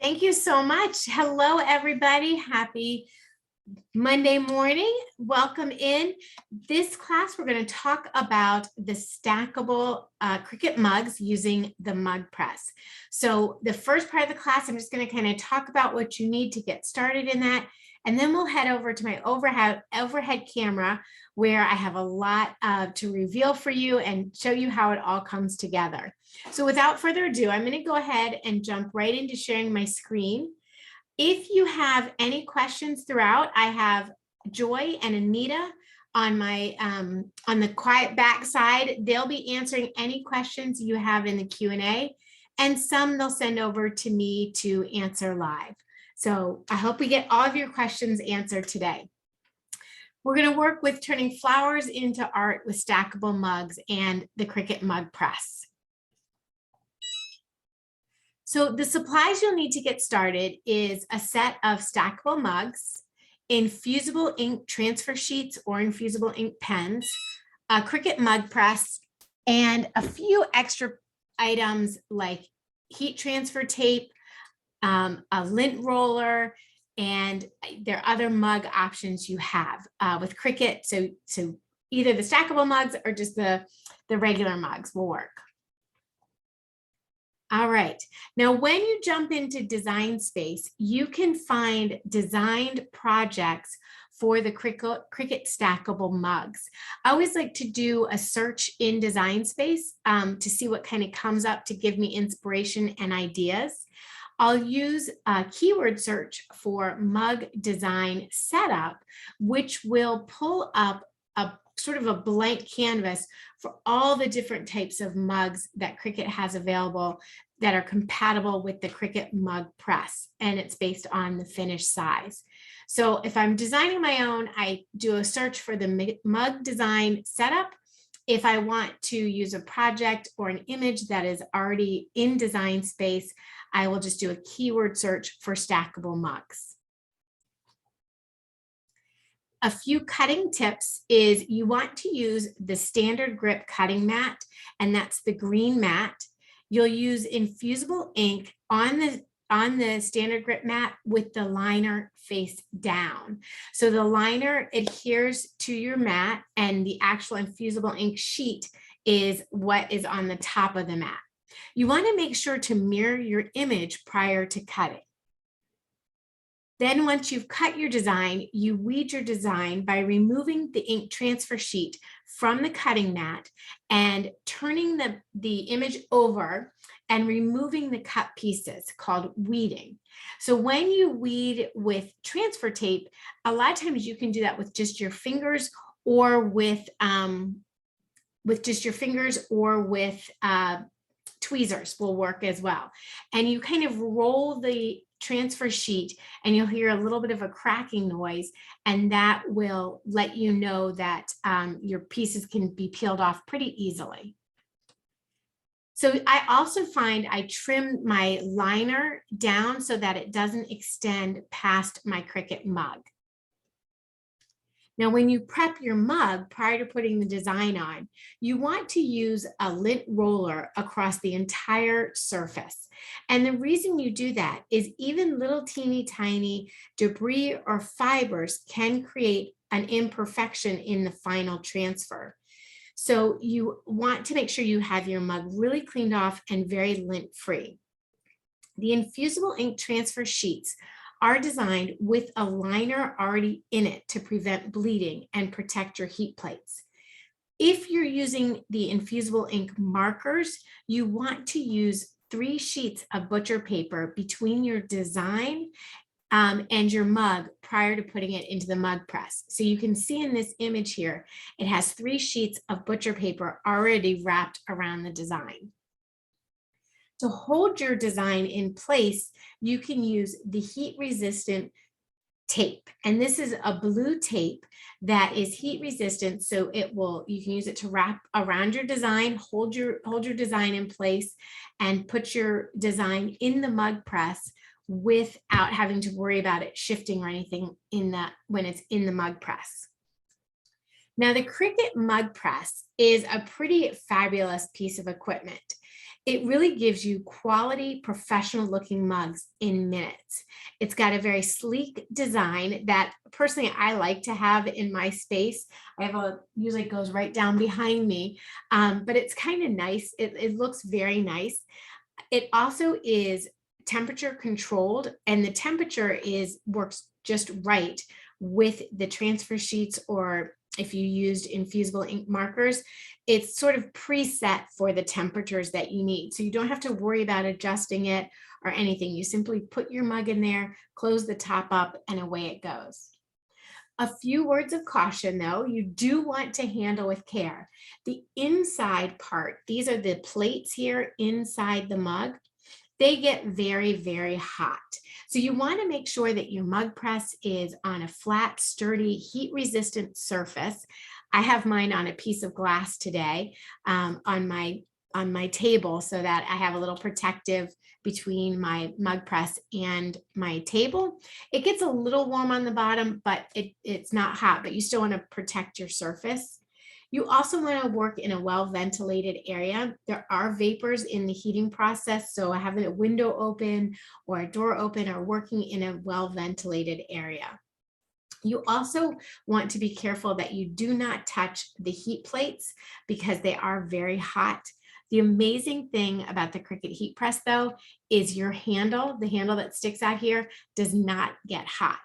Thank you so much. Hello, everybody. Happy Monday morning. Welcome in. This class, we're going to talk about the stackable Cricut mugs using the Mug Press. So the first part of the class, I'm just going to kind of talk about what you need to get started in that. And then we'll head over to my overhead camera where I have a lot to reveal for you and show you how it all comes together. So without further ado, I'm going to go ahead and jump right into sharing my screen. If you have any questions throughout, I have Joy and Anita on my on the quiet back side. They'll be answering any questions you have in the Q&A, and some they'll send over to me to answer live. So I hope we get all of your questions answered today. We're going to work with turning flowers into art with stackable mugs and the Cricut Mug Press. So the supplies you'll need to get started is a set of stackable mugs, infusible ink transfer sheets or infusible ink pens, a Cricut Mug Press, and a few extra items like heat transfer tape, a Lint Roller, and there are other mug options you have with Cricut. So either the stackable mugs or just the regular mugs will work. All right, now when you jump into Design Space, you can find designed projects for the Cricut Stackable mugs. I always like to do a search in Design Space to see what kind of comes up to give me inspiration and ideas. I'll use a keyword search for mug design setup, which will pull up a sort of a blank canvas for all the different types of mugs that Cricut has available that are compatible with the Cricut Mug Press, and it's based on the finished size. So if I'm designing my own, I do a search for the mug design setup. If I want to use a project or an image that is already in Design Space, I will just do a keyword search for stackable mugs. A few cutting tips is you want to use the standard grip cutting mat, and that's the green mat. You'll use infusible ink on the standard grip mat with the liner face down. So the liner adheres to your mat and the actual infusible ink sheet is what is on the top of the mat. You want to make sure to mirror your image prior to cutting. Then once you've cut your design, you weed your design by removing the ink transfer sheet from the cutting mat and turning the image over and removing the cut pieces, called weeding. So when you weed with transfer tape, a lot of times you can do that with just your fingers or with tweezers will work as well. And you kind of roll the transfer sheet and you'll hear a little bit of a cracking noise, and that will let you know that your pieces can be peeled off pretty easily. So I also find I trim my liner down so that it doesn't extend past my Cricut mug. Now, when you prep your mug prior to putting the design on, you want to use a lint roller across the entire surface. And the reason you do that is even little teeny tiny debris or fibers can create an imperfection in the final transfer. So you want to make sure you have your mug really cleaned off and very lint free. The infusible ink transfer sheets are designed with a liner already in it to prevent bleeding and protect your heat plates. If you're using the infusible ink markers, you want to use 3 sheets of butcher paper between your design and your mug prior to putting it into the mug press. So you can see in this image here, it has 3 sheets of butcher paper already wrapped around the design. To hold your design in place, you can use the heat resistant tape. And this is a blue tape that is heat resistant. So you can use it to wrap around your design, hold your design in place, and put your design in the mug press without having to worry about it shifting or anything when it's in the mug press. Now, the Cricut Mug Press is a pretty fabulous piece of equipment. It really gives you quality, professional looking mugs in minutes. It's got a very sleek design that personally I like to have in my space. I have usually it goes right down behind me, but it's kind of nice. It looks very nice. It also is temperature controlled, and the temperature works just right with the transfer sheets, or if you used infusible ink markers, it's sort of preset for the temperatures that you need. So you don't have to worry about adjusting it or anything. You simply put your mug in there, close the top up, and away it goes. A few words of caution though, you do want to handle with care. The inside part, these are the plates here inside the mug, they get very, very hot. So you want to make sure that your mug press is on a flat, sturdy, heat-resistant surface. I have mine on a piece of glass today on my table so that I have a little protective between my mug press and my table. It gets a little warm on the bottom, but it's not hot, but you still want to protect your surface. You also want to work in a well-ventilated area. There are vapors in the heating process, so having a window open or a door open or working in a well-ventilated area. You also want to be careful that you do not touch the heat plates because they are very hot. The amazing thing about the Cricut heat press though is your handle, the handle that sticks out here, does not get hot.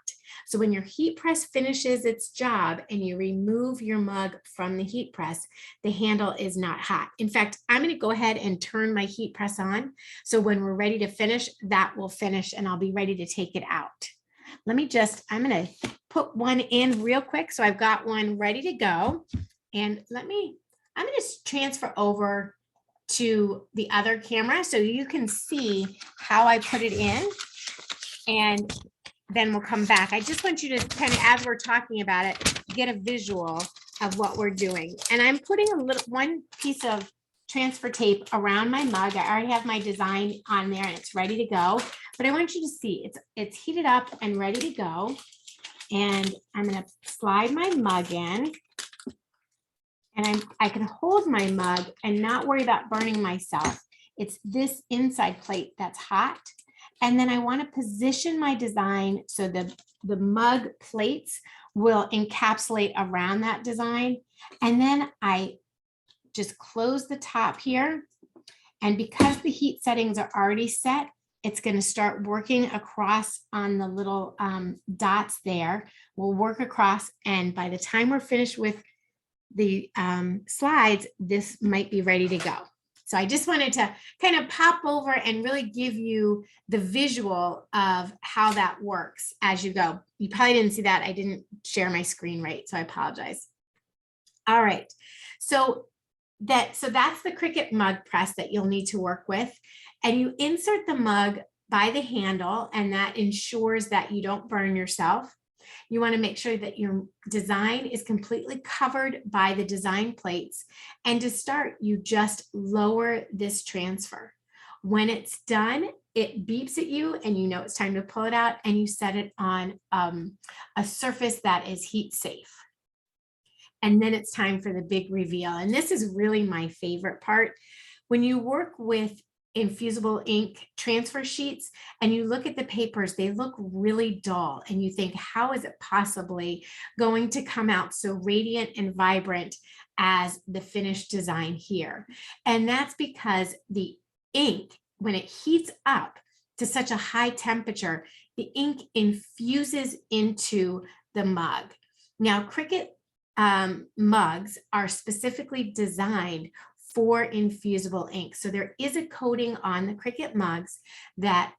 So when your heat press finishes its job and you remove your mug from the heat press, the handle is not hot. In fact, I'm going to go ahead and turn my heat press on. So when we're ready to finish, that will finish and I'll be ready to take it out. I'm going to put one in real quick. So I've got one ready to go. And I'm going to transfer over to the other camera so you can see how I put it in, and then we'll come back. I just want you to kind of, as we're talking about it, get a visual of what we're doing. And I'm putting one piece of transfer tape around my mug. I already have my design on there and it's ready to go, but I want you to see it's heated up and ready to go. And I'm going to slide my mug in. And I can hold my mug and not worry about burning myself. It's this inside plate that's hot. And then I want to position my design so the mug plates will encapsulate around that design. And then I just close the top here. And because the heat settings are already set, it's going to start working across on the little dots there. We'll work across, and by the time we're finished with the slides, this might be ready to go. So I just wanted to kind of pop over and really give you the visual of how that works as you go. You probably didn't see that. I didn't share my screen right, so I apologize. All right, so that's the Cricut Mug Press that you'll need to work with. And you insert the mug by the handle, and that ensures that you don't burn yourself. You want to make sure that your design is completely covered by the design plates. And to start, you just lower this transfer. When it's done, it beeps at you and you know it's time to pull it out, and you set it on a surface that is heat safe. And then it's time for the big reveal. And this is really my favorite part. When you work with infusible ink transfer sheets and you look at the papers, they look really dull, and you think, how is it possibly going to come out so radiant and vibrant as the finished design here? And that's because the ink, when it heats up to such a high temperature, the ink infuses into the mug. Now, Cricut mugs are specifically designed for infusible ink. So there is a coating on the Cricut mugs that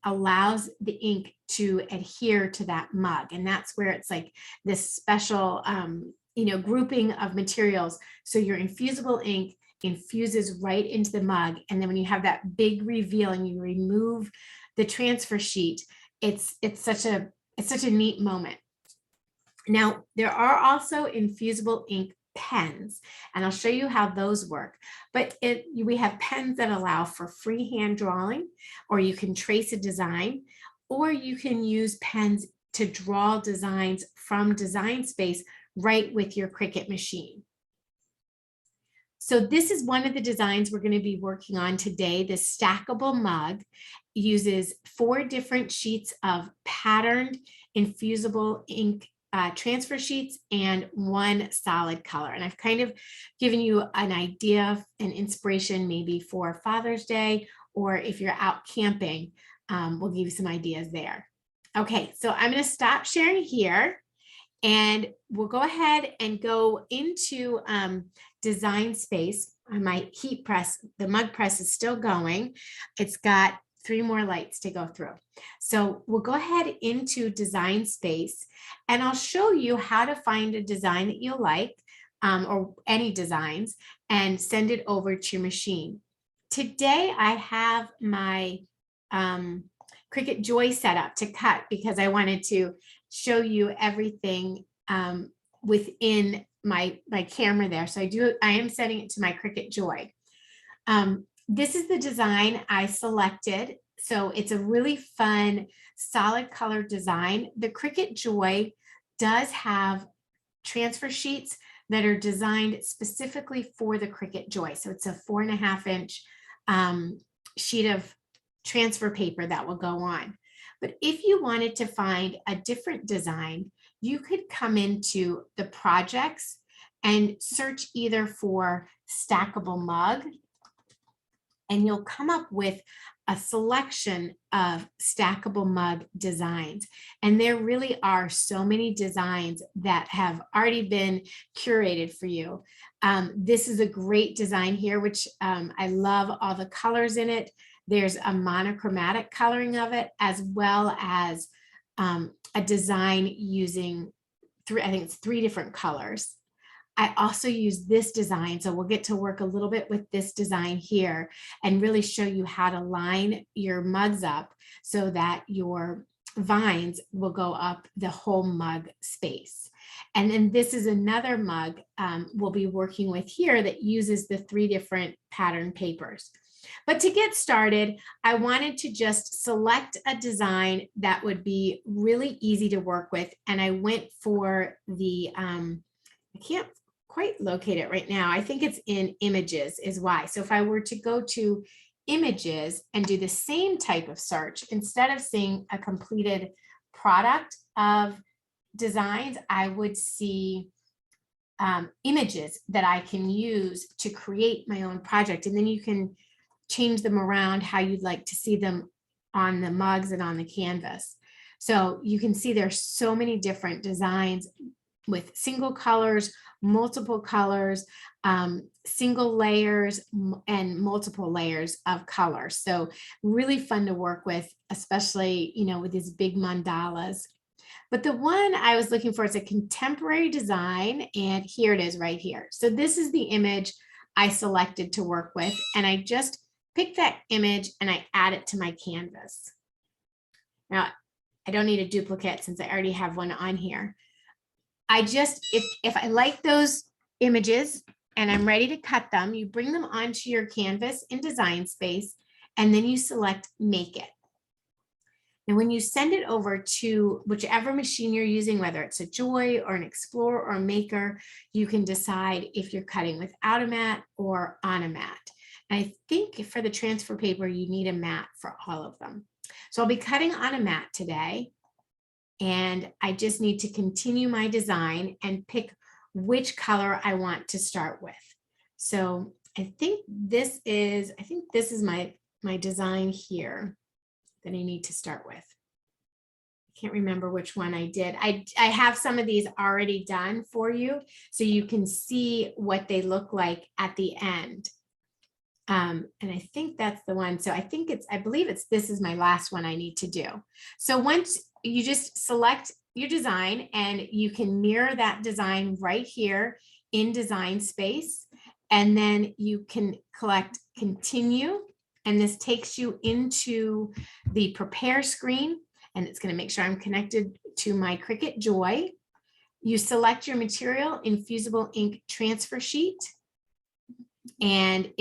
allows the ink to adhere to that mug. And that's where it's like this special, grouping of materials. So your infusible ink infuses right into the mug. And then when you have that big reveal and you remove the transfer sheet, it's such a neat moment. Now, there are also infusible ink pens, and I'll show you how those work. But we have pens that allow for freehand drawing, or you can trace a design, or you can use pens to draw designs from Design Space right with your Cricut machine. So this is one of the designs we're going to be working on today. The stackable mug uses 4 different sheets of patterned infusible ink transfer sheets and 1 solid color. And I've kind of given you an idea and inspiration maybe for Father's Day, or if you're out camping, we'll give you some ideas there. Okay, so I'm going to stop sharing here and we'll go ahead and go into design space. My heat press, the mug press is still going. It's got 3 more lights to go through. So we'll go ahead into design space and I'll show you how to find a design that you like, or any designs, and send it over to your machine. Today I have my Cricut Joy set up to cut because I wanted to show you everything within my camera there. So I am setting it to my Cricut Joy. This is the design I selected. So it's a really fun solid color design. The Cricut Joy does have transfer sheets that are designed specifically for the Cricut Joy. So it's a 4.5 inch sheet of transfer paper that will go on. But if you wanted to find a different design, you could come into the projects and search either for stackable mug, and you'll come up with a selection of stackable mug designs. And there really are so many designs that have already been curated for you. This is a great design here, which I love all the colors in it. There's a monochromatic coloring of it, as well as a design using I think it's 3 different colors. I also use this design, so we'll get to work a little bit with this design here and really show you how to line your mugs up so that your vines will go up the whole mug space. And then this is another mug we'll be working with here that uses the 3 different pattern papers. But to get started, I wanted to just select a design that would be really easy to work with. And I went for the, I can't quite locate it right now. I think it's in images is why. So if I were to go to images and do the same type of search, instead of seeing a completed product of designs, I would see images that I can use to create my own project. And then you can change them around how you'd like to see them on the mugs and on the canvas. So you can see there's so many different designs with single colors, multiple colors, single layers, and multiple layers of color. So really fun to work with, especially, you know, with these big mandalas. But the one I was looking for is a contemporary design, and here it is right here. So this is the image I selected to work with, and I just pick that image and I add it to my canvas. Now, I don't need a duplicate since I already have one on here. I just, if I like those images and I'm ready to cut them, you bring them onto your canvas in design space, and then you select make it. And when you send it over to whichever machine you're using, whether it's a Joy or an Explorer or a Maker, you can decide if you're cutting without a mat or on a mat. I think for the transfer paper, you need a mat for all of them. So I'll be cutting on a mat today, and I just need to continue my design and pick which color I want to start with. So I think this is my design here that I need to start with. I can't remember which one I did. I have some of these already done for you, so you can see what they look like at the end. And I think that's the one. So I believe this is my last one I need to do. So once you just select your design, and you can mirror that design right here in design space, and then you can collect continue, and this takes you into the prepare screen, and it's going to make sure I'm connected to my Cricut Joy. You select your material, Infusible ink transfer sheet, and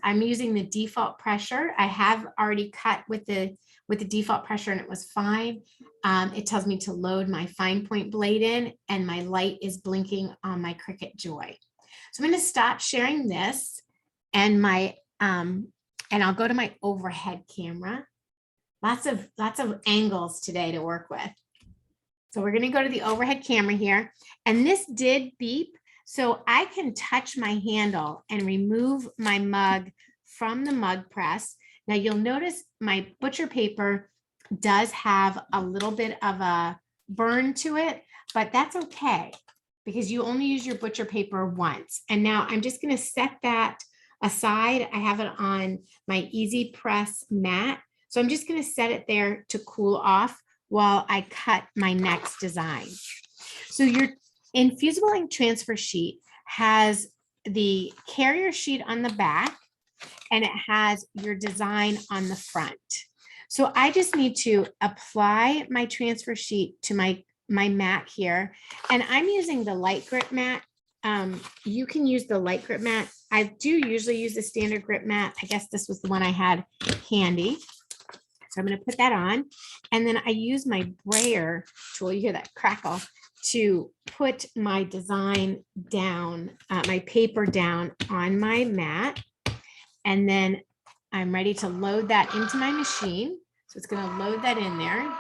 I'm using the default pressure. I have already cut with the default pressure, and it was fine. It tells me to load my fine point blade in, and my light is blinking on my Cricut Joy. So I'm going to stop sharing this and and I'll go to my overhead camera. Lots of angles today to work with. So we're going to go to the overhead camera here, and this did beep. So I can touch my handle and remove my mug from the mug press. Now you'll notice my butcher paper does have a little bit of a burn to it, but that's okay because you only use your butcher paper once. And now I'm just going to set that aside. I have it on my Easy Press mat. So I'm just going to set it there to cool off while I cut my next design. So your Infusible ink transfer sheet has the carrier sheet on the back and it has your design on the front. So I just need to apply my transfer sheet to my mat here. And I'm using the light grip mat. You can use the light grip mat. I do usually use the standard grip mat. I guess this was the one I had handy. So I'm going to put that on. And then I use my brayer tool, you hear that crackle, to put my design down, my paper down on my mat. And then I'm ready to load that into my machine. So it's going to load that in there.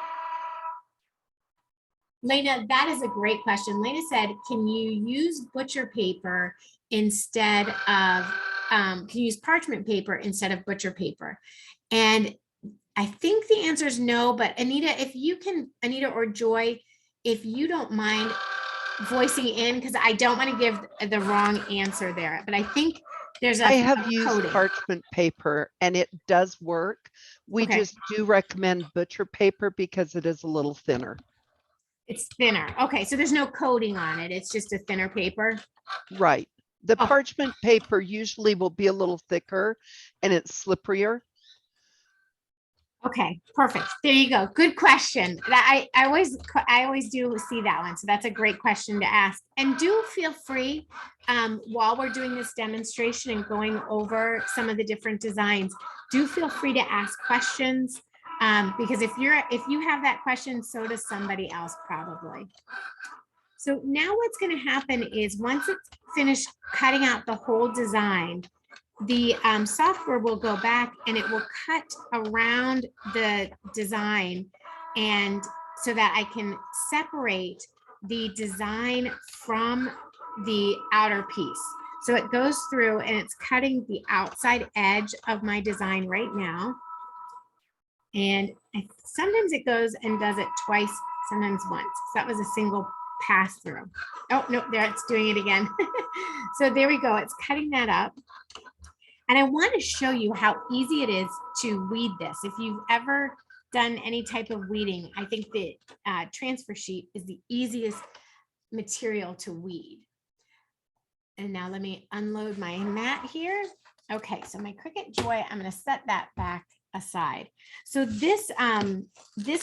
Lena, that is a great question. Lena said, can you use butcher paper instead of, can you use parchment paper instead of butcher paper? And I think the answer is no, but Anita, if you can, Anita or Joy, if you don't mind voicing in, because I don't want to give the wrong answer there, but I think there's a I have used coding. parchment paper and it does work. We just do recommend butcher paper because it is a little thinner. It's thinner. Okay, so there's no coating on it. It's just a thinner paper. Right. The parchment paper usually will be a little thicker and it's slipperier. Okay, perfect. There you go. Good question. I always do see that one. So that's a great question to ask. And do feel free while we're doing this demonstration and going over some of the different designs, do feel free to ask questions because if you have that question, so does somebody else probably. So now what's going to happen is once it's finished cutting out the whole design, the software will go back and it will cut around the design, and so that I can separate the design from the outer piece. So it goes through and it's cutting the outside edge of my design right now. And sometimes it goes and does it twice, sometimes once. So that was a single pass through. Oh, no, there it's doing it again. So there we go. It's cutting that up. And I want to show you how easy it is to weed this. If you've ever done any type of weeding, I think the transfer sheet is the easiest material to weed. And now let me unload my mat here. Okay, so my Cricut Joy, I'm going to set that back aside. So this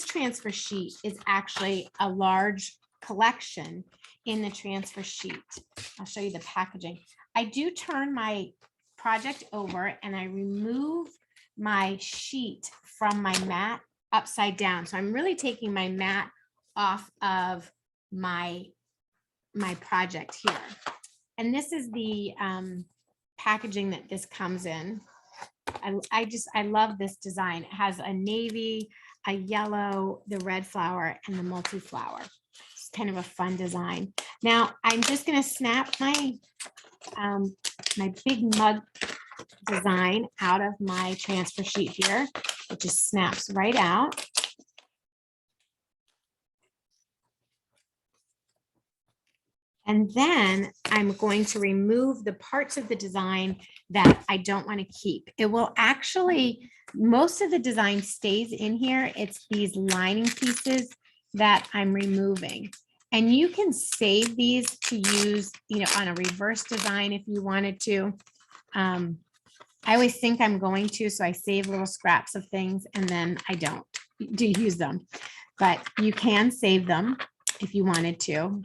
transfer sheet is actually a large collection in the transfer sheet. I'll show you the packaging. I do turn my project over and I remove my sheet from my mat upside down. So I'm really taking my mat off of my project here. And this is the packaging that this comes in. I love this design. It has a navy, a yellow, the red flower, and the multi-flower. It's kind of a fun design. Now I'm just going to snap my my big mug design out of my transfer sheet here. It just snaps right out. And then I'm going to remove the parts of the design that I don't want to keep. It will actually, most of the design stays in here. It's these lining pieces that I'm removing. And you can save these to use, on a reverse design if you wanted to. I always think I'm going to, so I save little scraps of things and then I don't use them. But you can save them if you wanted to.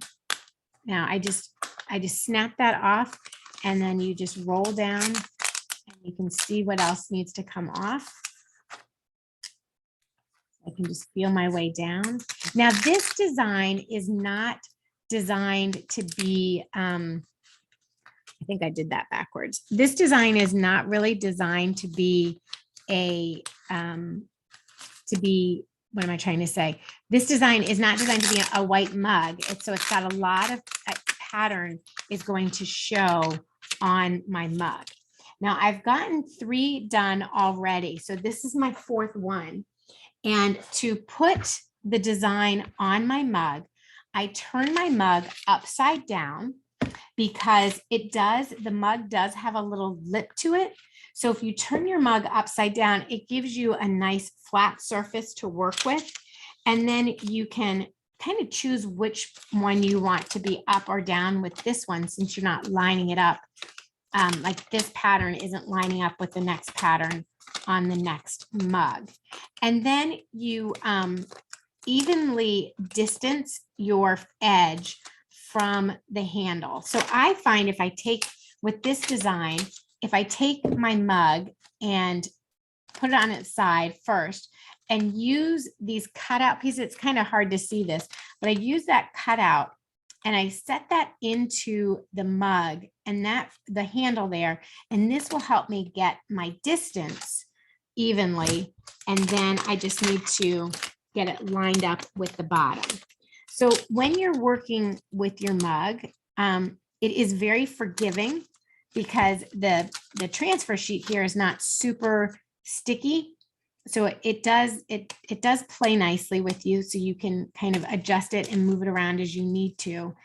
Now I just snap that off and then you just roll down and you can see what else needs to come off. I can just feel my way down. Now this design is not designed to be I think I did that backwards. This design is not really designed to be what am I trying to say? This design is not designed to be a white mug. So it's got a lot of pattern is going to show on my mug. Now I've gotten 3 done already. So this is my 4th one. And to put the design on my mug, I turn my mug upside down because the mug does have a little lip to it. So if you turn your mug upside down, it gives you a nice flat surface to work with. And then you can kind of choose which one you want to be up or down with this one, since you're not lining it up. Like this pattern isn't lining up with the next pattern on the next mug. And then you evenly distance your edge from the handle. So I find if I take with this design, if I take my mug and put it on its side first and use these cutout pieces, it's kind of hard to see this, but I use that cutout and I set that into the mug and the handle there, and this will help me get my distance evenly. And then I just need to get it lined up with the bottom. So when you're working with your mug, it is very forgiving because the transfer sheet here is not super sticky. So it does play nicely with you, so you can kind of adjust it and move it around as you need to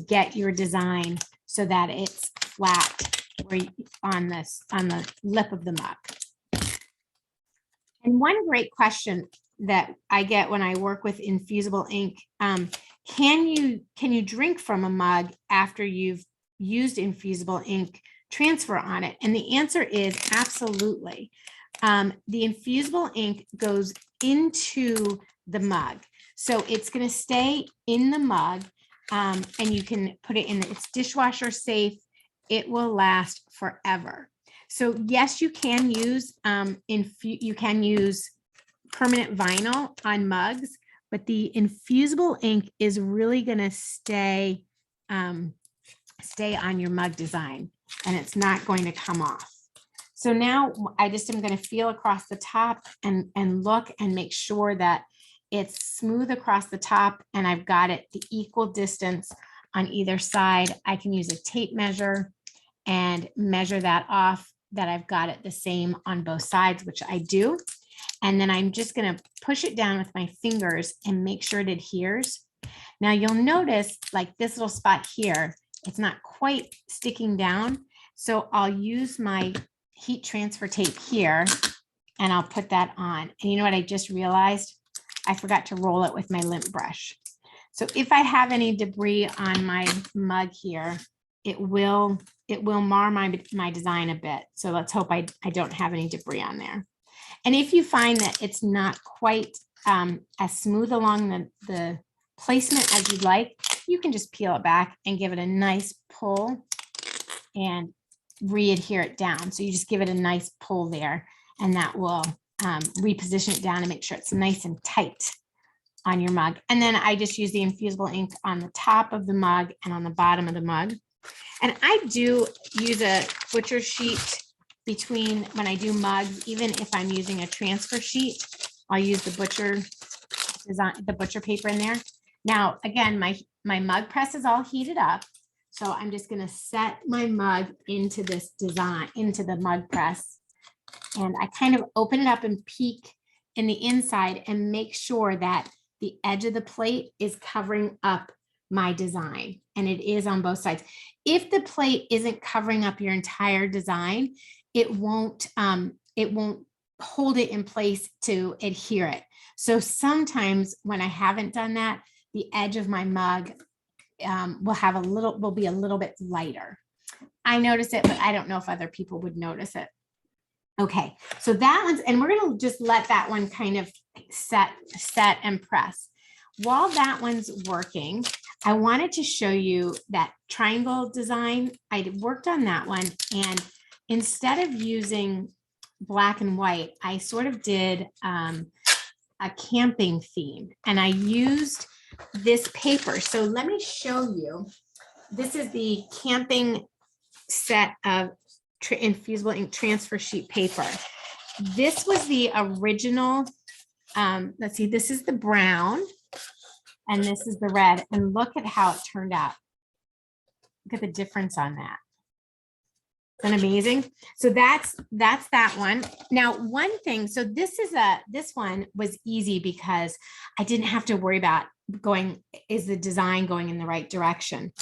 get your design so that it's flat on the lip of the mug. And one great question that I get when I work with Infusible ink, can you drink from a mug after you've used Infusible ink transfer on it? And the answer is absolutely. The Infusible ink goes into the mug. So it's going to stay in the mug, and you can put it in, it's dishwasher safe. It will last forever. So yes, you can use permanent vinyl on mugs, but the Infusible ink is really going to stay on your mug design, and it's not going to come off. So now I just am going to feel across the top and look and make sure that it's smooth across the top and I've got it the equal distance on either side. I can use a tape measure and measure that off, that I've got it the same on both sides, which I do. And then I'm just going to push it down with my fingers and make sure it adheres. Now you'll notice like this little spot here, it's not quite sticking down. So I'll use my heat transfer tape here and I'll put that on. And you know what I just realized? I forgot to roll it with my lint brush. So if I have any debris on my mug here, it will mar my design a bit. So let's hope I don't have any debris on there. And if you find that it's not quite as smooth along the placement as you'd like, you can just peel it back and give it a nice pull and re-adhere it down. So you just give it a nice pull there, and that will reposition it down and make sure it's nice and tight on your mug. And then I just use the Infusible ink on the top of the mug and on the bottom of the mug. And I do use a butcher sheet between when I do mugs, even if I'm using a transfer sheet, I'll use the butcher design, the butcher paper in there. Now, again, my mug press is all heated up. So I'm just going to set my mug into this design, into the mug press. And I kind of open it up and peek in the inside and make sure that the edge of the plate is covering up my design. And it is on both sides. If the plate isn't covering up your entire design, it won't hold it in place to adhere it. So sometimes when I haven't done that, the edge of my mug will be a little bit lighter. I notice it, but I don't know if other people would notice it. Okay, so that one's, and we're going to just let that one kind of set and press. While that one's working, I wanted to show you that triangle design. I worked on that one, and instead of using black and white, I sort of did a camping theme, and I used this paper. So let me show you. This is the camping set of infusible ink transfer sheet paper. This was the original. Let's see, this is the brown and this is the red. And look at how it turned out. Look at the difference on that. Isn't that amazing? So that's that one. Now, one thing, so this one was easy because I didn't have to worry about is the design going in the right direction.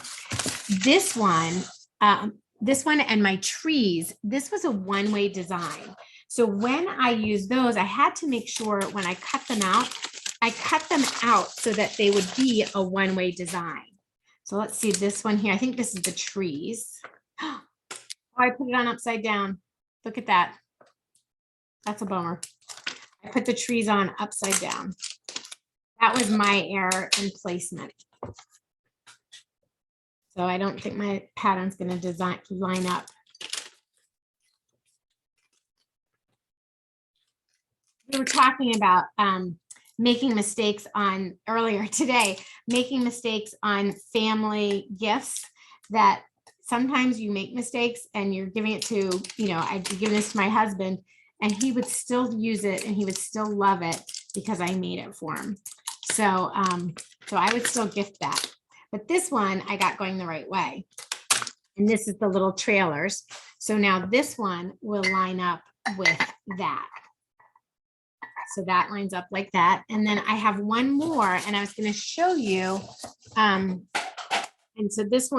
This one and my trees, this was a one-way design. So when I use those, I had to make sure when I cut them out, I cut them out so that they would be a one-way design. So let's see this one here. I think this is the trees. Oh, I put it on upside down. Look at that. That's a bummer. I put the trees on upside down. That was my error in placement. So I don't think my pattern's going to line up. We were talking about making mistakes on earlier today, making mistakes on family gifts, that sometimes you make mistakes and you're giving it to, I'd be giving this to my husband and he would still use it and he would still love it because I made it for him. So, so I would still gift that. But this one I got going the right way. And this is the little trailers. So now this one will line up with that. So that lines up like that. And then I have one more and I was going to show you. And so this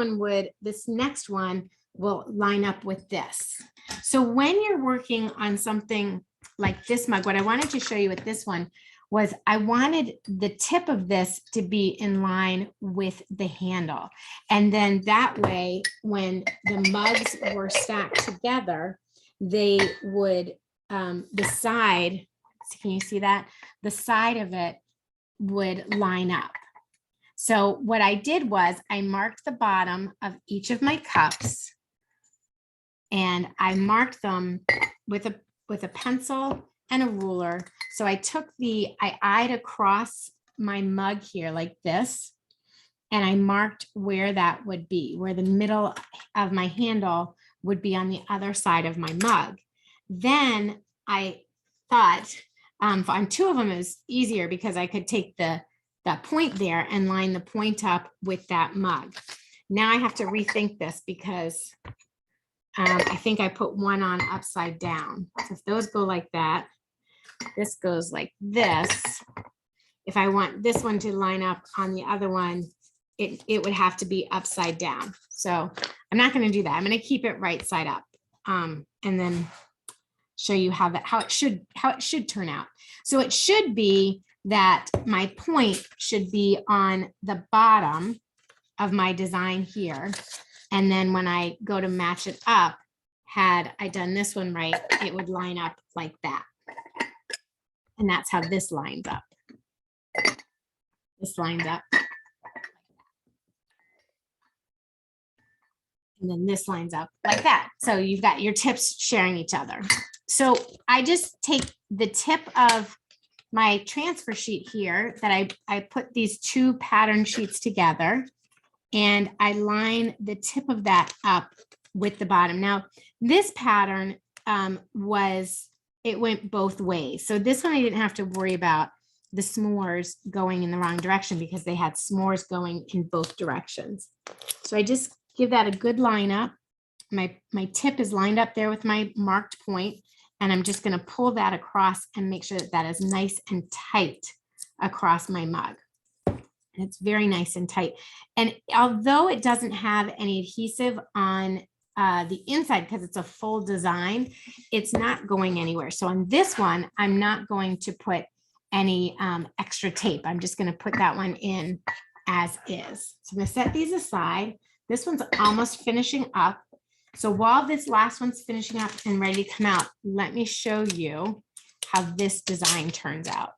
next one will line up with this. So when you're working on something like this mug, what I wanted to show you with this one was I wanted the tip of this to be in line with the handle. And then that way, when the mugs were stacked together, they would, the side, can you see that? The side of it would line up. So what I did was I marked the bottom of each of my cups and I marked them with a pencil and a ruler. So I took I eyed across my mug here like this, and I marked where that would be, where the middle of my handle would be on the other side of my mug. Then I thought on two of them it was easier because I could take that point there and line the point up with that mug. Now I have to rethink this because I think I put one on upside down. So if those go like that, this goes like this. If I want this one to line up on the other one, it would have to be upside down. So I'm not going to do that. I'm going to keep it right side up, and then show you how it should turn out. So it should be that my point should be on the bottom of my design here. And then when I go to match it up, had I done this one right, it would line up like that. And that's how this lines up. This lines up. And then this lines up like that. So you've got your tips sharing each other. So I just take the tip of my transfer sheet here that I put these two pattern sheets together, and I line the tip of that up with the bottom. Now, this pattern it went both ways. So this one I didn't have to worry about the s'mores going in the wrong direction because they had s'mores going in both directions. So I just give that a good line up. My tip is lined up there with my marked point, and I'm just going to pull that across and make sure that that is nice and tight across my mug. And it's very nice and tight. And although it doesn't have any adhesive on the inside because it's a full design, it's not going anywhere. So on this one, I'm not going to put any extra tape. I'm just going to put that one in as is. So I'm going to set these aside. This one's almost finishing up. So while this last one's finishing up and ready to come out, let me show you how this design turns out.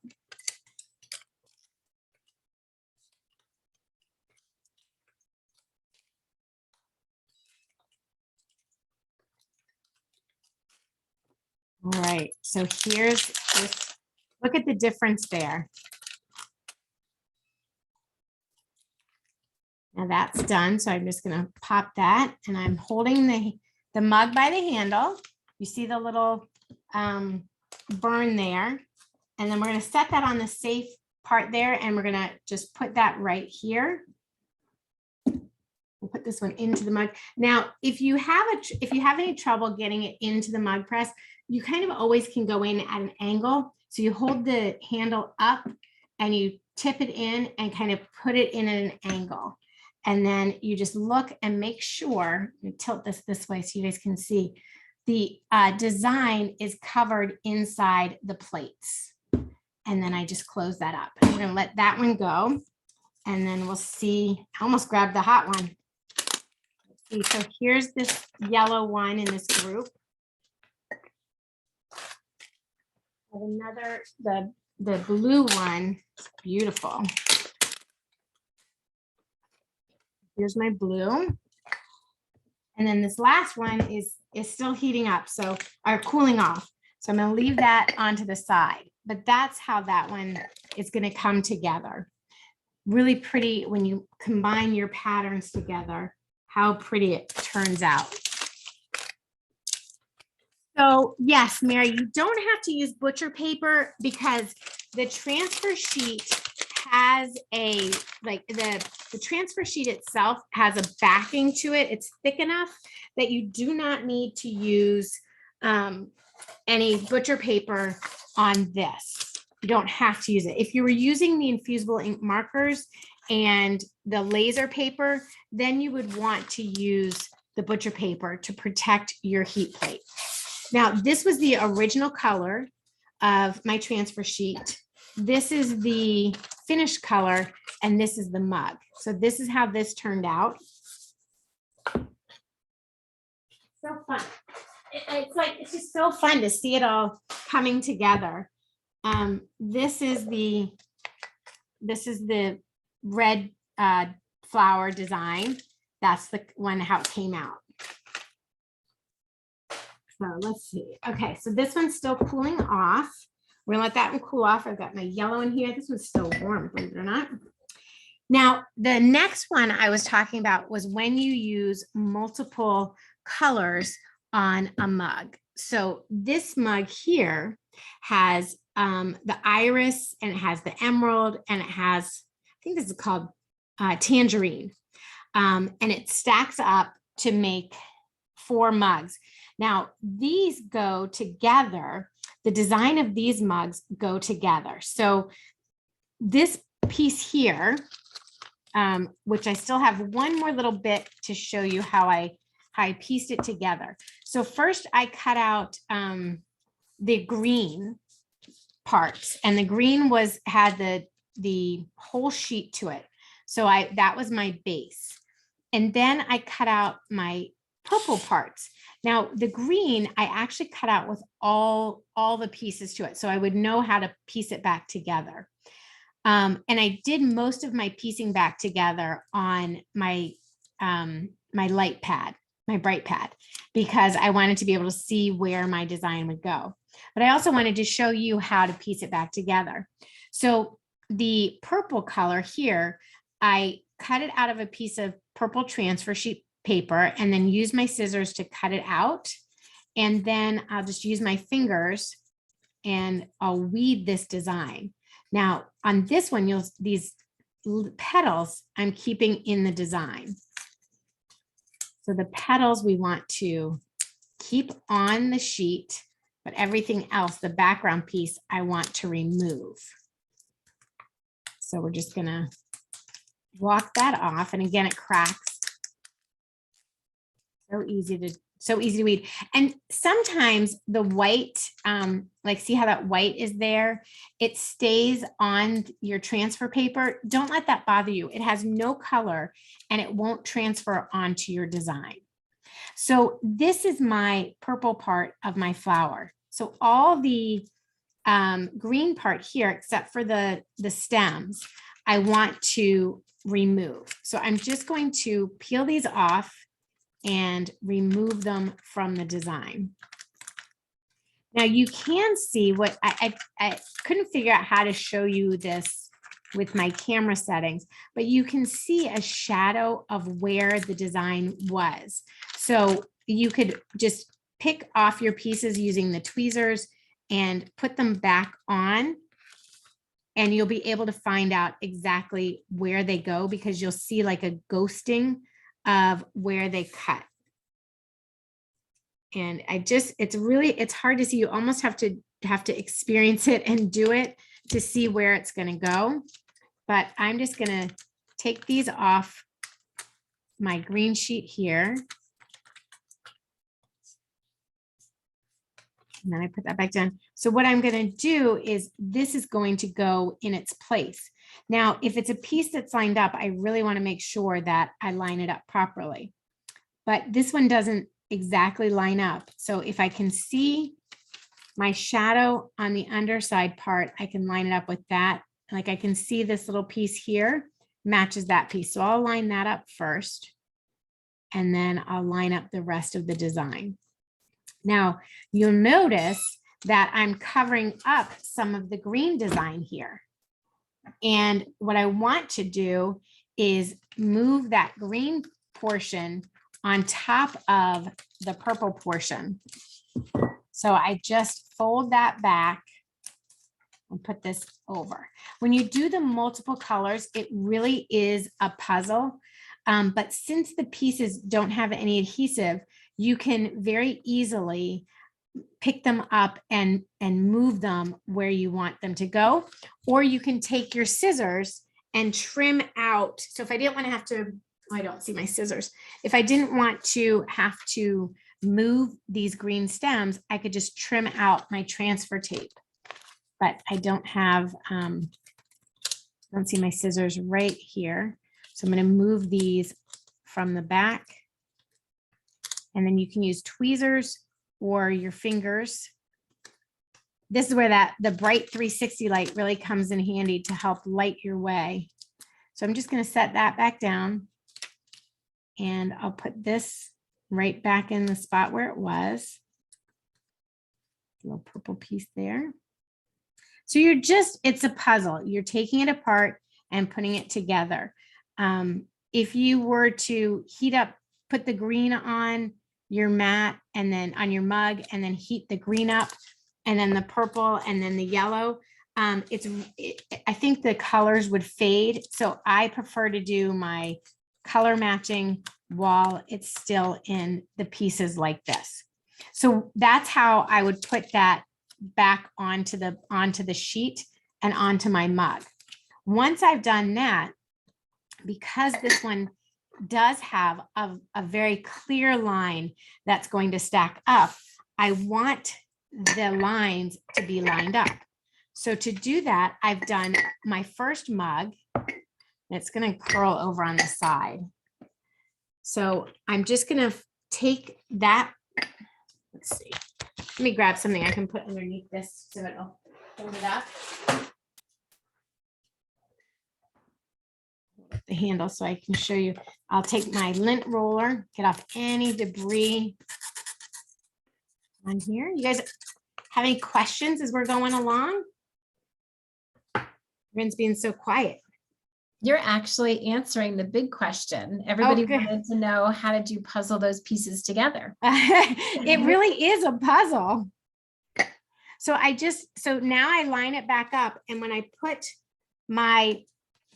All right, so here's this. Look at the difference there. Now that's done. So I'm just going to pop that, and I'm holding the mug by the handle. You see the little burn there. And then we're going to set that on the safe part there. And we're going to just put that right here. We'll put this one into the mug. Now, if you have any trouble getting it into the mug press, you kind of always can go in at an angle. So you hold the handle up and you tip it in and kind of put it in at an angle. And then you just look and make sure, tilt this way so you guys can see, the design is covered inside the plates. And then I just close that up. I'm going to let that one go. And then we'll see, I almost grabbed the hot one. Let's see, so here's this yellow one in this group. Another, the blue one, it's beautiful. Here's my blue. And then this last one is still heating up, or cooling off. So I'm going to leave that onto the side, but that's how that one is going to come together. Really pretty when you combine your patterns together, how pretty it turns out. So yes, Mary, you don't have to use butcher paper because the transfer sheet has a, the transfer sheet itself has a backing to it. It's thick enough that you do not need to use any butcher paper on this. You don't have to use it. If you were using the Infusible ink markers and the laser paper, then you would want to use the butcher paper to protect your heat plate. Now, this was the original color of my transfer sheet. This is the finished color, and this is the mug. So this is how this turned out. So fun. It's just so fun to see it all coming together. This is the red flower design. That's the one how it came out. So let's see. Okay, so this one's still cooling off. We're gonna let that one cool off. I've got my yellow in here. This one's still warm, believe it or not. Now, the next one I was talking about was when you use multiple colors on a mug. So this mug here has the iris, and it has the emerald, and it has, I think this is called tangerine. And it stacks up to make 4 mugs. Now, these go together. The design of these mugs go together. So this piece here, which I still have one more little bit to show you how I pieced it together. So first I cut out the green parts, and the green had the whole sheet to it. So that was my base. And then I cut out my purple parts. Now the green, I actually cut out with all the pieces to it. So I would know how to piece it back together. And I did most of my piecing back together on my light pad, my bright pad, because I wanted to be able to see where my design would go. But I also wanted to show you how to piece it back together. So the purple color here, I cut it out of a piece of purple transfer sheet paper and then use my scissors to cut it out. And then I'll just use my fingers and I'll weed this design. Now on this one, these petals I'm keeping in the design. So the petals we want to keep on the sheet, but everything else, the background piece, I want to remove. So we're just gonna walk that off. And again, it cracks. So easy to weed. And sometimes the white, like see how that white is there? It stays on your transfer paper. Don't let that bother you. It has no color and it won't transfer onto your design. So this is my purple part of my flower. So all the green part here, except for the stems, I want to remove. So I'm just going to peel these off and remove them from the design. Now you can see what I couldn't figure out how to show you this with my camera settings, but you can see a shadow of where the design was. So you could just pick off your pieces using the tweezers and put them back on, and you'll be able to find out exactly where they go, because you'll see like a ghosting of where they cut. And it's hard to see. You almost have to experience it and do it to see where it's going to go. But I'm just going to take these off my green sheet here. And then I put that back down. So what I'm going to do is this is going to go in its place. Now, if it's a piece that's lined up, I really want to make sure that I line it up properly. But this one doesn't exactly line up. So if I can see my shadow on the underside part, I can line it up with that. Like I can see this little piece here matches that piece. So I'll line that up first, and then I'll line up the rest of the design. Now, you'll notice that I'm covering up some of the green design here. And what I want to do is move that green portion on top of the purple portion. So I just fold that back and put this over. When you do the multiple colors, it really is a puzzle. But since the pieces don't have any adhesive, you can very easily pick them up and move them where you want them to go. Or you can take your scissors and trim out. So if I didn't want to have to, I don't see my scissors. If I didn't want to have to move these green stems, I could just trim out my transfer tape. But I don't have, don't see my scissors right here. So I'm going to move these from the back. And then you can use tweezers or your fingers. This is where the bright 360 light really comes in handy to help light your way. So I'm just going to set that back down. And I'll put this right back in the spot where it was. A little purple piece there. So it's a puzzle. You're taking it apart and putting it together. If you were to put the green on your mat and then on your mug, and then heat the green up, and then the purple, and then the yellow, I think the colors would fade. So I prefer to do my color matching while it's still in the pieces like this. So that's how I would put that back onto the sheet and onto my mug. Once I've done that, because this one does have a very clear line that's going to stack up, I want the lines to be lined up. So to do that, I've done my first mug. It's going to curl over on the side. So I'm just going to take that. Let's see. Let me grab something I can put underneath this so it'll hold it up. The handle so I can show you. I'll take my lint roller, get off any debris on here. You guys have any questions as we're going along? Everyone's being so quiet. You're actually answering the big question. Everybody wanted to know, how did you puzzle those pieces together? It really is a puzzle. So now I line it back up, and when I put my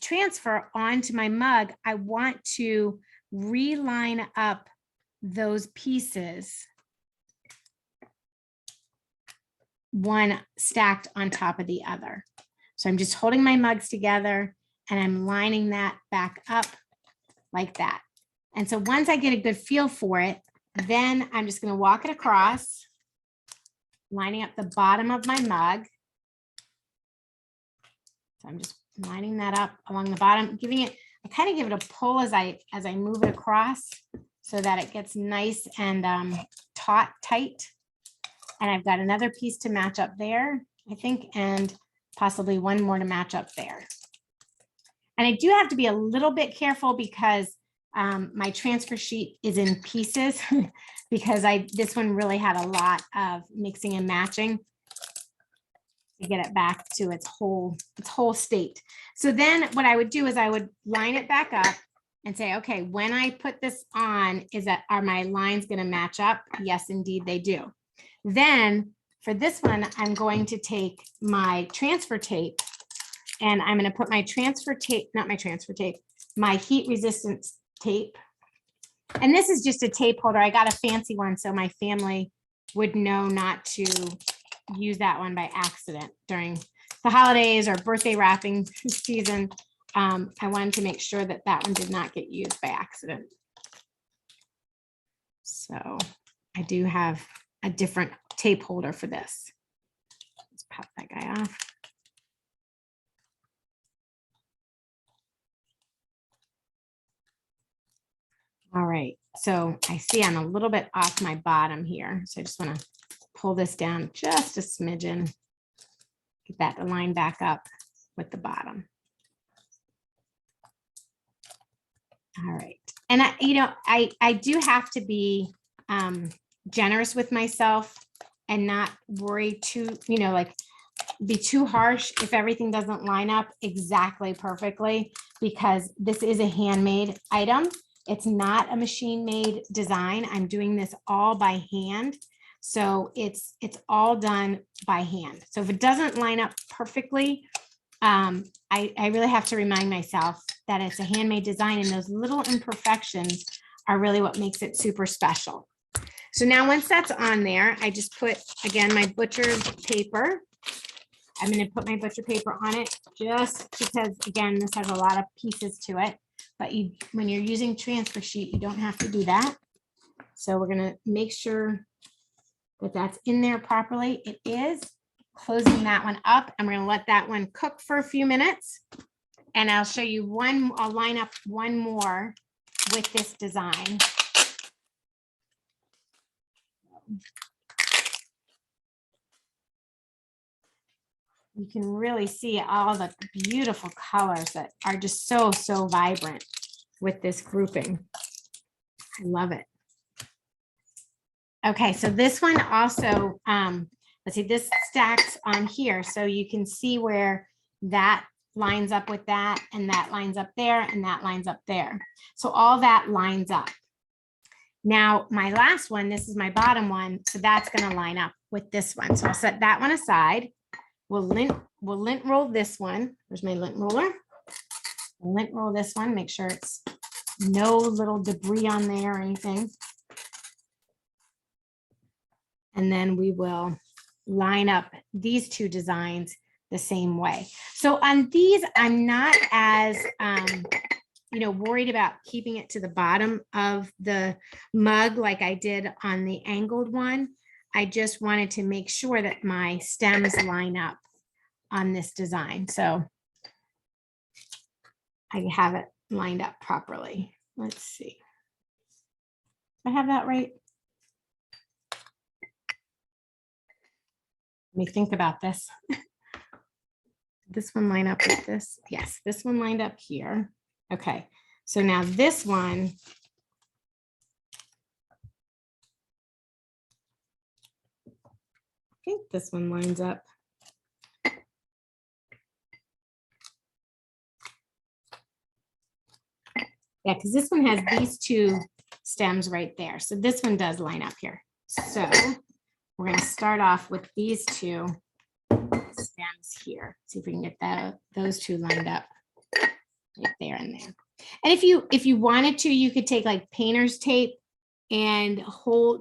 transfer onto my mug, I want to reline up those pieces, one stacked on top of the other. So I'm just holding my mugs together and I'm lining that back up like that. And so once I get a good feel for it, then I'm just going to walk it across, lining up the bottom of my mug. So I'm just lining that up along the bottom, I kind of give it a pull as I move it across so that it gets nice and tight. And I've got another piece to match up there, I think, and possibly one more to match up there. And I do have to be a little bit careful because my transfer sheet is in pieces because this one really had a lot of mixing and matching. to get it back to its whole state. So then what I would do is I would line it back up and say, okay, when I put this on, are my lines going to match up? Yes, indeed they do. Then for this one, I'm going to take my transfer tape and I'm going to put my transfer tape, not my transfer tape, my heat resistance tape. And this is just a tape holder. I got a fancy one so my family would know not to use that one by accident during the holidays or birthday wrapping season. I wanted to make sure that that one did not get used by accident. So I do have a different tape holder for this. Let's pop that guy off. All right, so I see I'm a little bit off my bottom here. So I just want to pull this down just a smidgen, get that to line back up with the bottom. All right, and I do have to be generous with myself and not worry too, like be too harsh if everything doesn't line up exactly perfectly, because this is a handmade item. It's not a machine made design. I'm doing this all by hand. So it's all done by hand. So if it doesn't line up perfectly, I really have to remind myself that it's a handmade design, and those little imperfections are really what makes it super special. So now once that's on there, I just put, again, my butcher paper. I'm going to put my butcher paper on it just because, again, this has a lot of pieces to it. But when you're using transfer sheet, you don't have to do that. So we're going to make sure that that's in there properly. It is. Closing that one up. I'm going to let that one cook for a few minutes. And I'll show you one. I'll line up one more with this design. You can really see all the beautiful colors that are just so vibrant with this grouping. I love it. Okay, so this one also, let's see, this stacks on here. So you can see where that lines up with that, and that lines up there, and that lines up there. So all that lines up. Now, my last one, this is my bottom one. So that's going to line up with this one. So I'll set that one aside. We'll lint roll this one. There's my lint roller. We'll lint roll this one, make sure it's no little debris on there or anything. And then we will line up these two designs the same way. So on these, I'm not as, worried about keeping it to the bottom of the mug like I did on the angled one. I just wanted to make sure that my stems line up on this design. So I have it lined up properly. Let's see. I have that right. Let me think about this. This one line up with this. Yes, this one lined up here. Okay, so now this one, I think this one lines up. Yeah, because this one has these two stems right there. So this one does line up here. So we're going to start off with these two stems here. See if we can get those two lined up right there and there. And if you wanted to, you could take like painter's tape and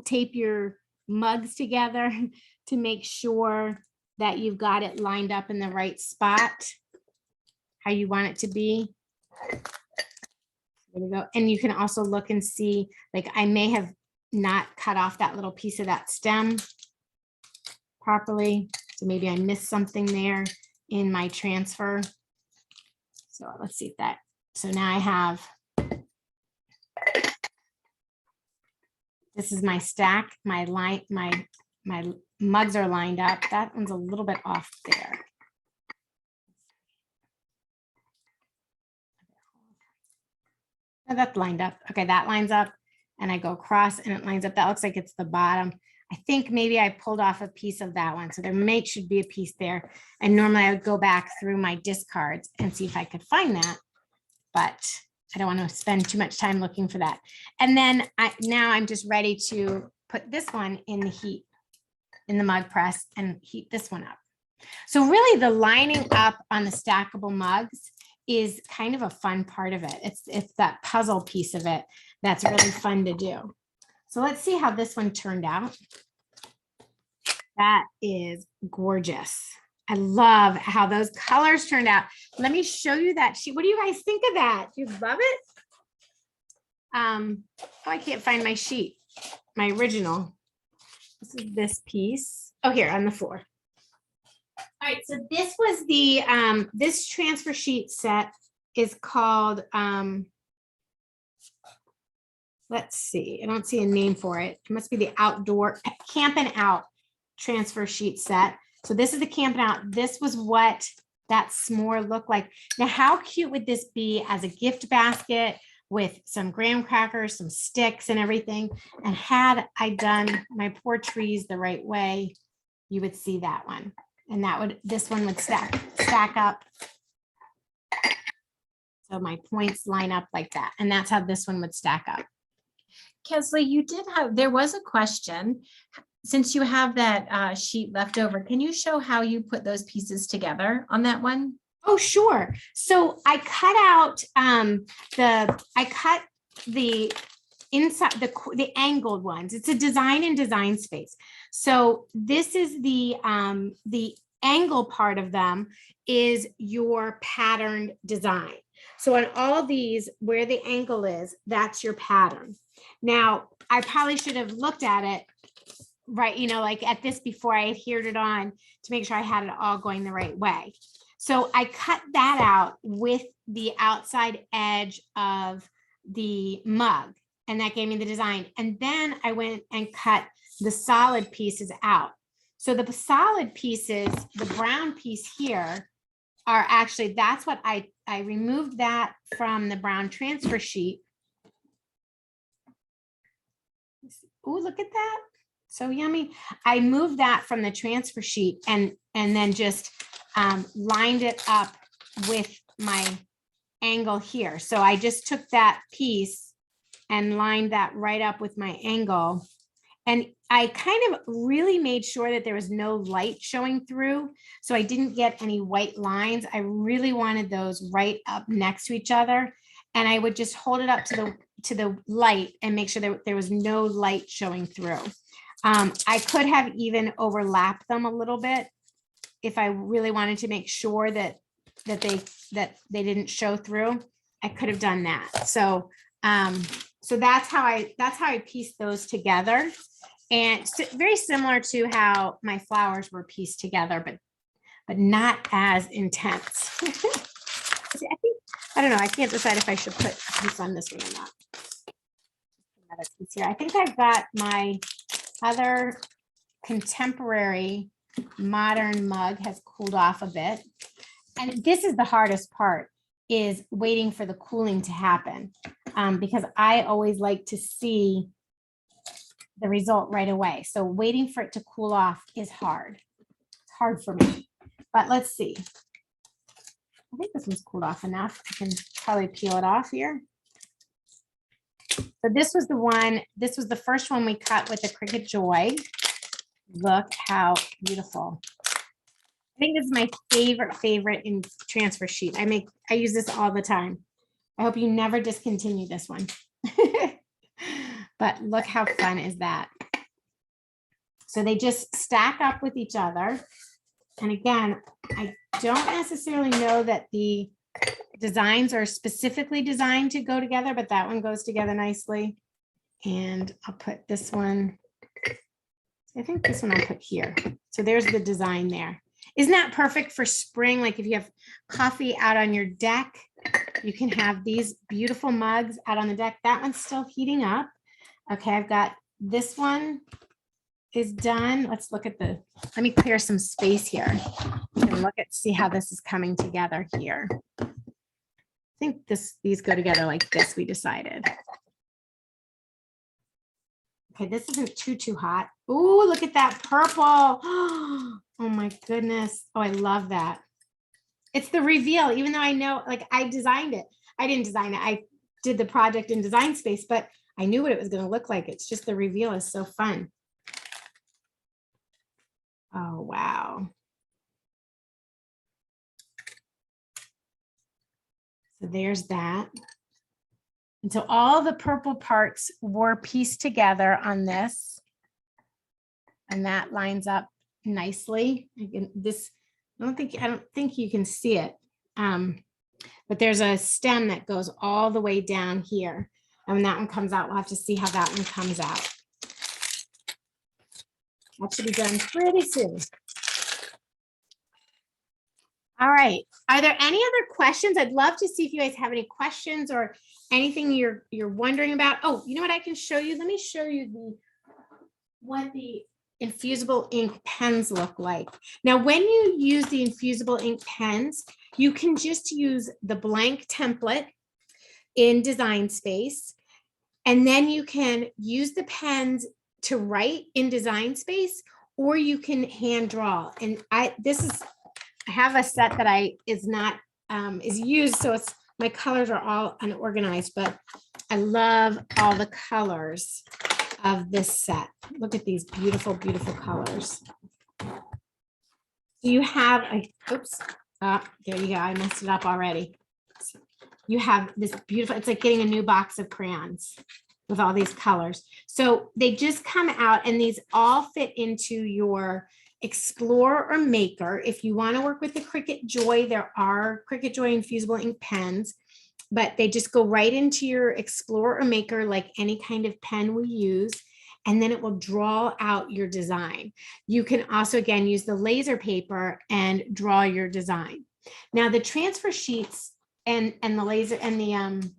tape your mugs together to make sure that you've got it lined up in the right spot, how you want it to be. There we go. And you can also look and see, like I may have not cut off that little piece of that stem properly. So maybe I missed something there in my transfer. So let's see if that, so now I have, this is my stack, my mugs are lined up. That one's a little bit off there. Oh, that's lined up. Okay, that lines up and I go across and it lines up. That looks like it's the bottom. I think maybe I pulled off a piece of that one. So there should be a piece there. And normally I would go back through my discards and see if I could find that. But I don't want to spend too much time looking for that. And then now I'm just ready to put this one in the heat, in the mug press, and heat this one up. So really the lining up on the stackable mugs is kind of a fun part of it. It's that puzzle piece of it that's really fun to do. So let's see how this one turned out. That is gorgeous. I love how those colors turned out. Let me show you that sheet. What do you guys think of that? Do you love it? Oh, I can't find my sheet, my original. This is this piece. Oh, here on the floor. All right, so this was the, this transfer sheet set is called, let's see, I don't see a name for it. It must be the outdoor camping out transfer sheet set. So this is the camping out. This was what that s'more looked like. Now, how cute would this be as a gift basket with some graham crackers, some sticks and everything? And had I done my poor trees the right way, you would see that one. And this one would stack up. So my points line up like that. And that's how this one would stack up. Kesley, there was a question. Since you have that sheet left over, can you show how you put those pieces together on that one? Oh, sure. So I cut out the inside, the angled ones. It's a design and design space. So this is the angle part of them is your patterned design. So on all these, where the angle is, that's your pattern. Now, I probably should have looked at it, right, like at this before I adhered it on to make sure I had it all going the right way. So I cut that out with the outside edge of the mug, and that gave me the design. And then I went and cut the solid pieces out. So the solid pieces, the brown piece here, are actually, that's what I removed that from the brown transfer sheet. Oh, look at that. So yummy. I moved that from the transfer sheet and then just lined it up with my angle here. So I just took that piece and lined that right up with my angle. And I kind of really made sure that there was no light showing through. So I didn't get any white lines. I really wanted those right up next to each other. And I would just hold it up to the light and make sure that there was no light showing through. I could have even overlapped them a little bit if I really wanted to make sure that they didn't show through. I could have done that. So that's how I pieced those together, and very similar to how my flowers were pieced together, but not as intense. I don't know. I can't decide if I should put a piece on this one or not. Another piece here. I think I've got my other contemporary modern mug has cooled off a bit. And this is the hardest part, is waiting for the cooling to happen, because I always like to see the result right away. So waiting for it to cool off is hard. It's hard for me, but let's see. I think this one's cooled off enough. I can probably peel it off here. So this was the first one we cut with the Cricut Joy. Look how beautiful. I think this is my favorite in transfer sheet. I use this all the time. I hope you never discontinue this one. But look how fun is that. So they just stack up with each other. And again, I don't necessarily know that the designs are specifically designed to go together, but that one goes together nicely. And I'll put this one, I think this one I'll put here. So there's the design there. Isn't that perfect for spring? Like if you have coffee out on your deck, you can have these beautiful mugs out on the deck. That one's still heating up. Okay, I've got this one is done. Let's look at let me clear some space here. You can see how this is coming together here. I think these go together like this, we decided. Okay, this isn't too hot. Ooh, look at that purple. Oh my goodness. Oh, I love that. It's the reveal, even though I know, like I designed it. I didn't design it. I did the project in Design Space, but I knew what it was going to look like. It's just the reveal is so fun. Oh, wow. So there's that. And so all the purple parts were pieced together on this. And that lines up nicely. I don't think you can see it. But there's a stem that goes all the way down here. And when that one comes out, we'll have to see how that one comes out. That should be done pretty soon. All right. Are there any other questions? I'd love to see if you guys have any questions or anything you're wondering about. Oh, you know what I can show you? Let me show you what the infusible ink pens look like. Now, when you use the infusible ink pens, you can just use the blank template in Design Space, and then you can use the pens to write in Design Space, or you can hand draw. And I have a set that is used, so my colors are all unorganized, but I love all the colors of this set. Look at these beautiful, beautiful colors. You have there you go. I messed it up already. You have this beautiful, it's like getting a new box of crayons with all these colors. So they just come out and these all fit into your Explore or Maker. If you want to work with the Cricut Joy, there are Cricut Joy infusible ink pens, but they just go right into your Explore or Maker like any kind of pen we use, and then it will draw out your design. You can also, again, use the laser paper and draw your design. Now, the transfer sheets and the laser and the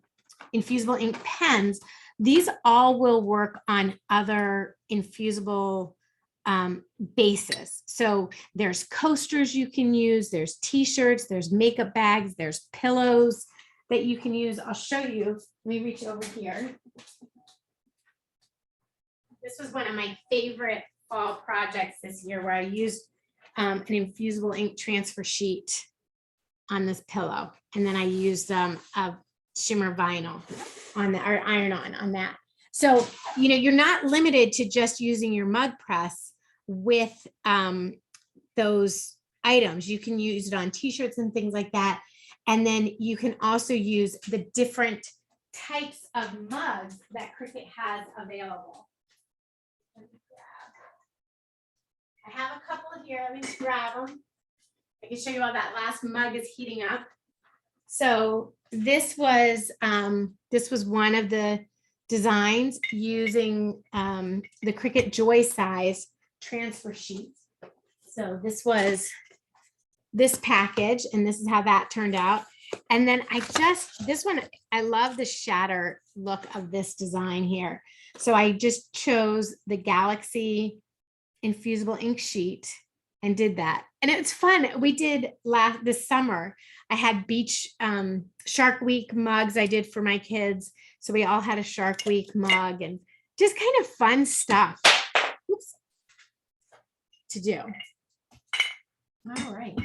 infusible ink pens, these all will work on other infusible bases. So there's coasters you can use, there's t-shirts, there's makeup bags, there's pillows that you can use. I'll show you. Let me reach over here. This was one of my favorite fall projects this year, where I used an infusible ink transfer sheet on this pillow, and then I used a shimmer vinyl on that, or iron-on on that. So, you know, you're not limited to just using your mug press with those items. You can use it on t-shirts and things like that. And then you can also use the different types of mugs that Cricut has available. I have a couple here. Let me just grab them. I can show you how that last mug is heating up. So this was one of the designs using the Cricut Joy size transfer sheets. So this was this package, and this is how that turned out. And then this one, I love the shatter look of this design here. So I just chose the Galaxy infusible ink sheet and did that. And it's fun. We did this summer. I had beach Shark Week mugs I did for my kids. So we all had a Shark Week mug, and just kind of fun stuff to do. All right.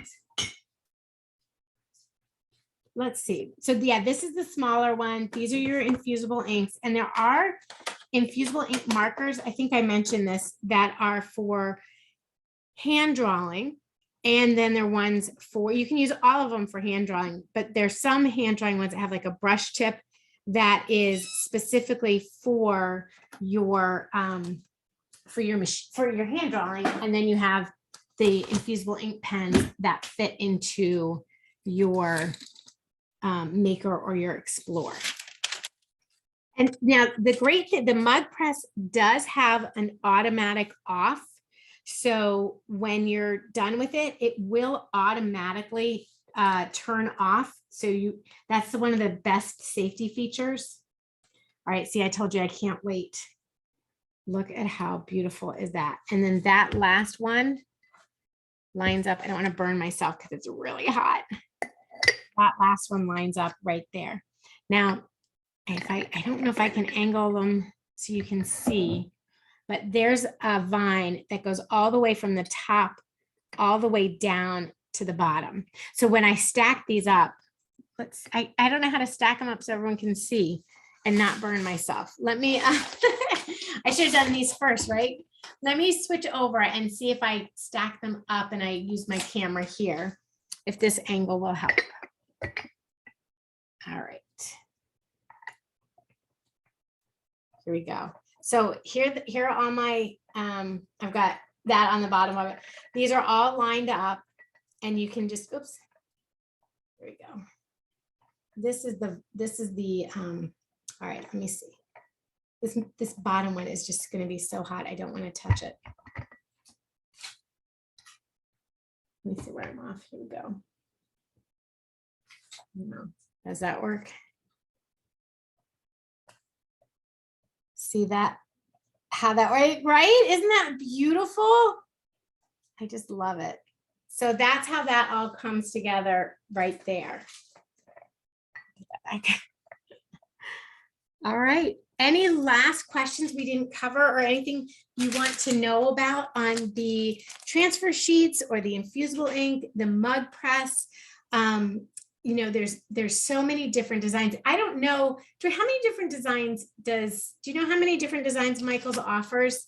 Let's see. So yeah, this is the smaller one. These are your infusible inks, and there are infusible ink markers. I think I mentioned this, that are for hand drawing. And then there are ones for, you can use all of them for hand drawing, but there's some hand drawing ones that have like a brush tip that is specifically for your hand drawing. And then you have the infusible ink pens that fit into your Maker or your Explore. And now the great thing, the Mug Press does have an automatic off. So when you're done with it, it will automatically turn off. So that's one of the best safety features. All right, see, I told you I can't wait. Look at how beautiful is that. And then that last one lines up. I don't want to burn myself because it's really hot. That last one lines up right there. Now, I don't know if I can angle them so you can see. but there's a vine that goes all the way from the top all the way down to the bottom. So when I stack these up, I don't know how to stack them up so everyone can see and not burn myself. Let me, I should have done these first, right? Let me switch over and see if I stack them up and I use my camera here, if this angle will help. All right. Here we go. So here are all my, I've got that on the bottom of it. These are all lined up and you can just, oops, there we go. This is the, all right, let me see. This bottom one is just going to be so hot. I don't want to touch it. Let me see where I'm off. Here we go. No. Does that work? See that? How that, right? Isn't that beautiful? I just love it. So that's how that all comes together right there. All right. Any last questions we didn't cover or anything you want to know about on the transfer sheets or the infusible ink, the mug press? You know, there's so many different designs. I don't know, Joy, how many different designs do you know how many different designs Michaels offers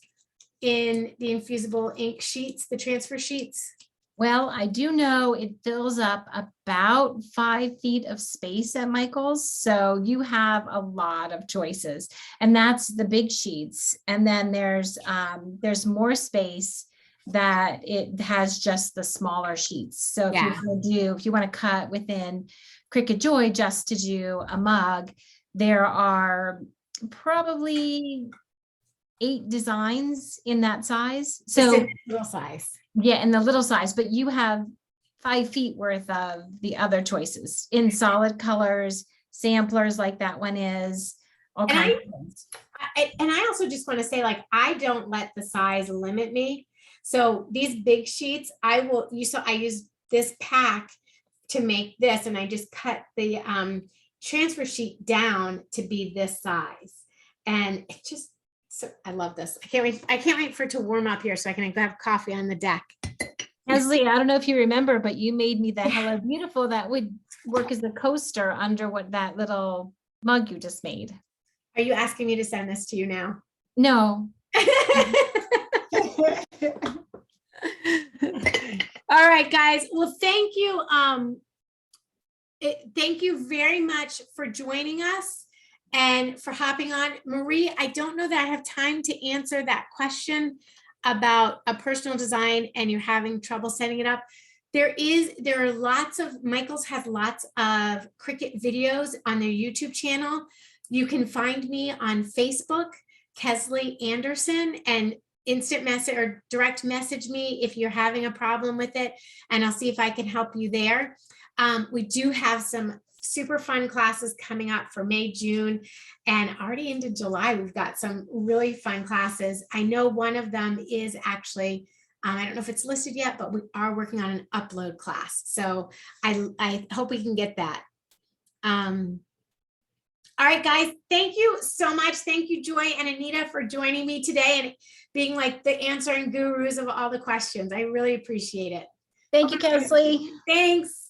in the infusible ink sheets, the transfer sheets? Well, I do know it fills up about 5 feet of space at Michael's. So you have a lot of choices, and that's the big sheets. And then there's more space that it has just the smaller sheets. So if you want to cut within Cricut Joy just to do a mug, there are probably 8 designs in that size. So little size. Yeah, in the little size, but you have 5 feet worth of the other choices in solid colors, samplers like that one is. And I also just want to say, like, I don't let the size limit me. So these big sheets, I use this pack to make this, and I just cut the transfer sheet down to be this size. And it just, so I love this. I can't wait for it to warm up here so I can have coffee on the deck. Leslie, I don't know if you remember, but you made me the Hello Beautiful that would work as a coaster under that little mug you just made. Are you asking me to send this to you now? No. All right, guys. Well, thank you. Thank you very much for joining us and for hopping on. Marie, I don't know that I have time to answer that question about a personal design and you're having trouble setting it up. There are lots of, Michaels has lots of Cricut videos on their YouTube channel. You can find me on Facebook, Kesley Anderson, and instant message or direct message me if you're having a problem with it, and I'll see if I can help you there. We do have some super fun classes coming up for May, June, and already into July. We've got some really fun classes. I know one of them is actually, I don't know if it's listed yet, but we are working on an upload class. So I hope we can get that. All right, guys, thank you so much. Thank you, Joy and Anita, for joining me today and being like the answering gurus of all the questions. I really appreciate it. Thank you, Kesley. Thanks.